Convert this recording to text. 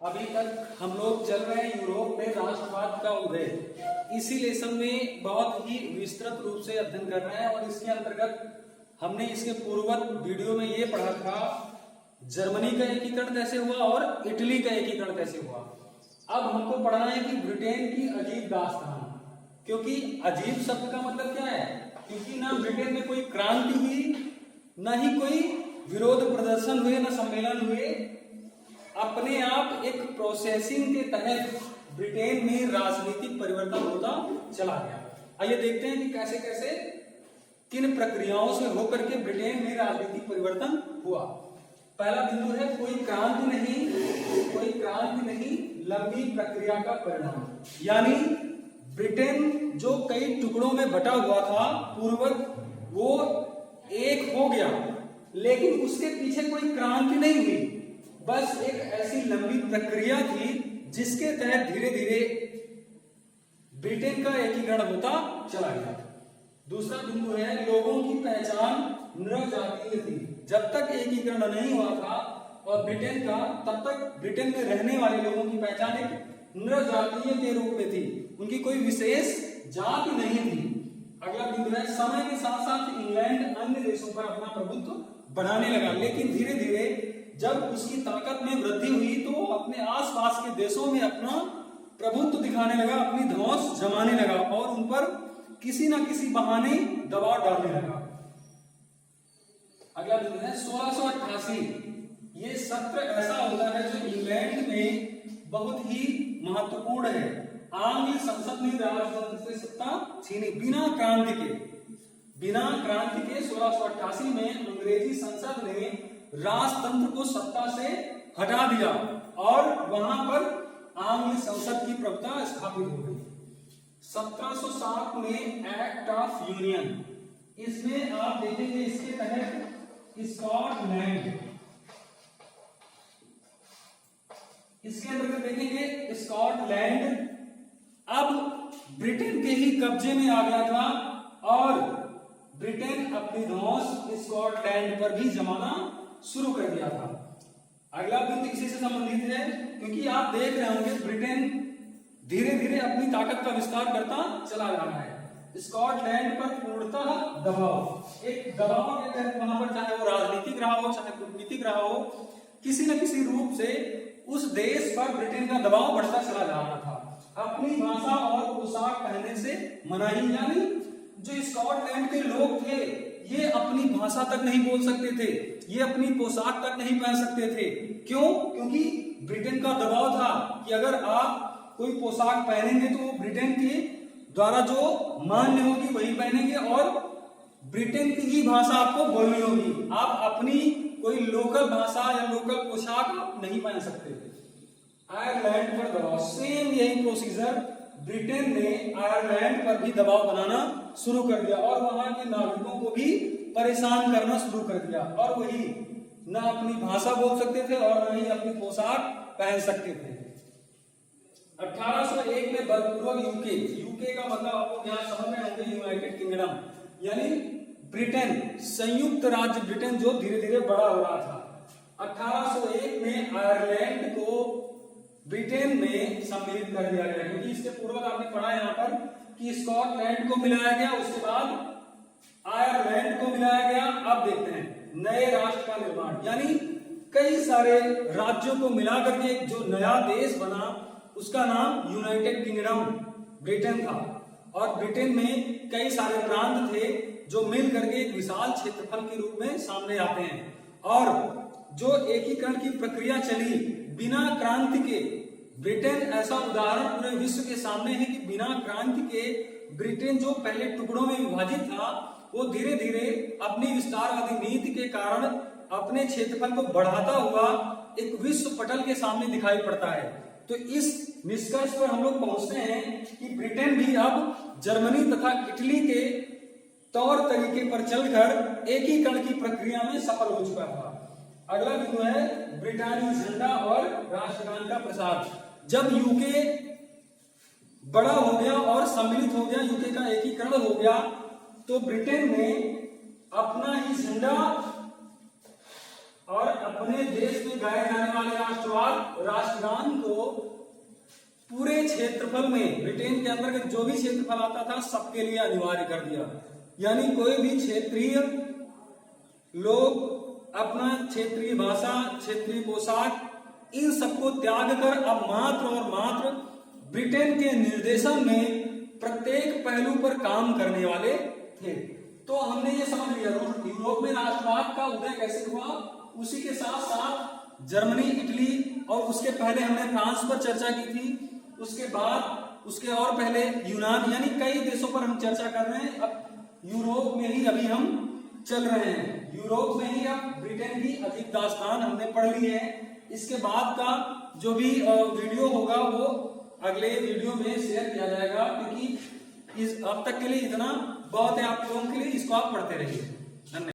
अभी तक हम लोग चल रहे हैं यूरोप में राष्ट्रवाद का उदय। इसी लेसन में बहुत ही विस्तृत रूप से अध्ययन कर रहे हैं और इसके अंतर्गत हमने इसके पूर्ववर्त वीडियो में ये पढ़ा था जर्मनी का एकीकरण कैसे हुआ और इटली का एकीकरण कैसे हुआ। अब हमको पढ़ना है कि ब्रिटेन की अजीब दास्तान, क्योंकि अजीब शब्द का मतलब क्या है, क्योंकि ना ब्रिटेन में कोई क्रांति हुई, न ही कोई विरोध प्रदर्शन हुए, न सम्मेलन हुए। अपने आप एक प्रोसेसिंग के तहत ब्रिटेन में राजनीतिक परिवर्तन होता चला गया। आइए देखते हैं कि कैसे कैसे किन प्रक्रियाओं से होकर के ब्रिटेन में राजनीतिक परिवर्तन हुआ। पहला बिंदु है कोई क्रांति नहीं, लंबी प्रक्रिया का परिणाम। यानी ब्रिटेन जो कई टुकड़ों में बटा हुआ था पूर्ववत, वो एक हो गया, लेकिन उसके पीछे कोई क्रांति नहीं हुई, बस एक ऐसी लंबी प्रक्रिया थी जिसके तहत धीरे धीरे ब्रिटेन का एकीकरण होता चला गया। दूसरा बिंदु है लोगों की पहचान नृजातीय थी। जब तक एकीकरण नहीं हुआ था और ब्रिटेन का, तब तक ब्रिटेन में रहने वाले लोगों की पहचान एक नृजातीय के रूप में थी, उनकी कोई विशेष जाति नहीं थी। अगला बिंदु है समय के साथ साथ इंग्लैंड अन्य देशों पर अपना प्रभुत्व बढ़ाने लगा, लेकिन धीरे धीरे जब उसकी ताकत में वृद्धि हुई तो अपने आसपास के देशों में अपना प्रभुत्व दिखाने लगा, अपनी धौंस जमाने लगा और उन पर किसी न किसी बहाने दबाव डालने लगा। अगला बिंदु है 1688। ये सत्र ऐसा होता है जो इंग्लैंड में बहुत ही महत्वपूर्ण है। आंग्ल संसद ने राजतंत्र से सत्ता छीनी बिना क्रांति के 1688 में अंग्रेजी संसद ने राजतंत्र को सत्ता से हटा दिया और वहां पर आंग्ल संसद की प्रभुता स्थापित हो गई। 1707 में एक्ट ऑफ यूनियन, इसमें आप देखेंगे इसके तहत स्कॉटलैंड, इसके अंदर देखेंगे स्कॉटलैंड अब ब्रिटेन के ही कब्जे में आ गया था और ब्रिटेन अपनी धौंस स्कॉटलैंड पर भी जमाना शुरू कर दिया था। अगला बिंदु इसी से संबंधित है, क्योंकि आप देख रहे होंगे ब्रिटेन धीरे धीरे अपनी ताकत का विस्तार करता चला जा रहा है। स्कॉटलैंड पर पूर्णतः दबाव, एक दबाव के तहत वहां पर, चाहे वो राजनीतिक रहा हो चाहे कूटनीतिक रहा हो, किसी न किसी रूप से उस देश पर ब्रिटेन का दबाव बढ़ता चला जा रहा था। अपनी भाषा और पोशाक पहनने से मनाही, यानी जो स्कॉटलैंड के लोग थे ये अपनी भाषा तक नहीं बोल सकते थे, ये अपनी पोशाक तक नहीं पहन सकते थे। क्यों? क्योंकि ब्रिटेन का दबाव था कि अगर आप कोई पोशाक पहनेंगे तो वो ब्रिटेन के द्वारा जो मान्य होगी वही पहनेंगे और ब्रिटेन की ही भाषा आपको बोलनी होगी। आप अपनी कोई लोकल भाषा या लोकल पोशाक आप नहीं पहन सकते थे। आयरलैंड पर दबाव, सेम यही प्रोसीजर ब्रिटेन ने आयरलैंड पर भी दबाव बनाना शुरू कर दिया और वहां के नागरिकों को भी परेशान करना शुरू कर दिया और वही न अपनी भाषा बोल सकते थे और न ही अपनी पोशाक पहन सकते थे। 1801 में बलपूर्वक यूके का मतलब आपको यहाँ समझ में होंगे यूनाइटेड किंगडम, यानी ब्रिटेन, संयुक्त राज्य ब्रिटेन जो धीरे धीरे बड़ा हो रहा था। 1801 में आयरलैंड को ब्रिटेन में सम्मिलित कर दिया गया, क्योंकि इसके पूर्व आपने पढ़ा यहाँ पर कि स्कॉटलैंड को मिलाया गया, उसके बाद आयरलैंड को मिलाया गया। अब देखते हैं नए राष्ट्र का निर्माण, यानी कई सारे राज्यों को मिला करके जो नया देश बना उसका नाम यूनाइटेड किंगडम ब्रिटेन था। और ब्रिटेन में कई सारे प्रांत थे जो मिल करके एक विशाल क्षेत्रफल के रूप में सामने आते हैं। और जो एकीकरण की प्रक्रिया चली बिना क्रांति के, ब्रिटेन ऐसा उदाहरण पूरे विश्व के सामने है कि बिना क्रांति के ब्रिटेन जो पहले टुकड़ों में विभाजित था वो धीरे धीरे अपनी विस्तारवादी नीति के कारण अपने क्षेत्रफल को बढ़ाता हुआ एक विश्व पटल के सामने दिखाई पड़ता है। तो इस निष्कर्ष पर हम लोग पहुंचते हैं कि ब्रिटेन भी अब जर्मनी तथा इटली के तौर तरीके पर चलकर एकीकरण की प्रक्रिया में सफल हो चुका था। अगला बिंदु है ब्रिटानी झंडा और राष्ट्रगान का प्रसार। जब यूके बड़ा हो गया और सम्मिलित हो गया, यूके का एकीकरण हो गया, तो ब्रिटेन ने अपना ही झंडा और अपने देश में गाए जाने वाले राष्ट्रगान को पूरे क्षेत्रफल में, ब्रिटेन के अंदर के जो भी क्षेत्रफल आता था सबके लिए अनिवार्य कर दिया। यानी कोई भी क्षेत्रीय लोग अपना क्षेत्रीय भाषा, क्षेत्रीय पोशाक, इन सबको त्याग कर अब मात्र और मात्र ब्रिटेन के निर्देशन में प्रत्येक पहलू पर काम करने वाले थे। तो हमने ये समझ लिया यूरोप में राष्ट्रवाद का उदय कैसे हुआ, उसी के साथ साथ जर्मनी, इटली और उसके पहले हमने फ्रांस पर चर्चा की थी, उसके बाद उसके और पहले यूनान, यानी कई देशों पर हम चर्चा कर रहे हैं। अब यूरोप में ही अभी हम चल रहे हैं, यूरोप में ही अब ब्रिटेन की अधिक दास्तान हमने पढ़ ली है। इसके बाद का जो भी वीडियो होगा वो अगले वीडियो में शेयर किया जाएगा, क्योंकि अब तक के लिए इतना बहुत है आप लोगों के लिए, इसको आप पढ़ते रहिए। धन्यवाद।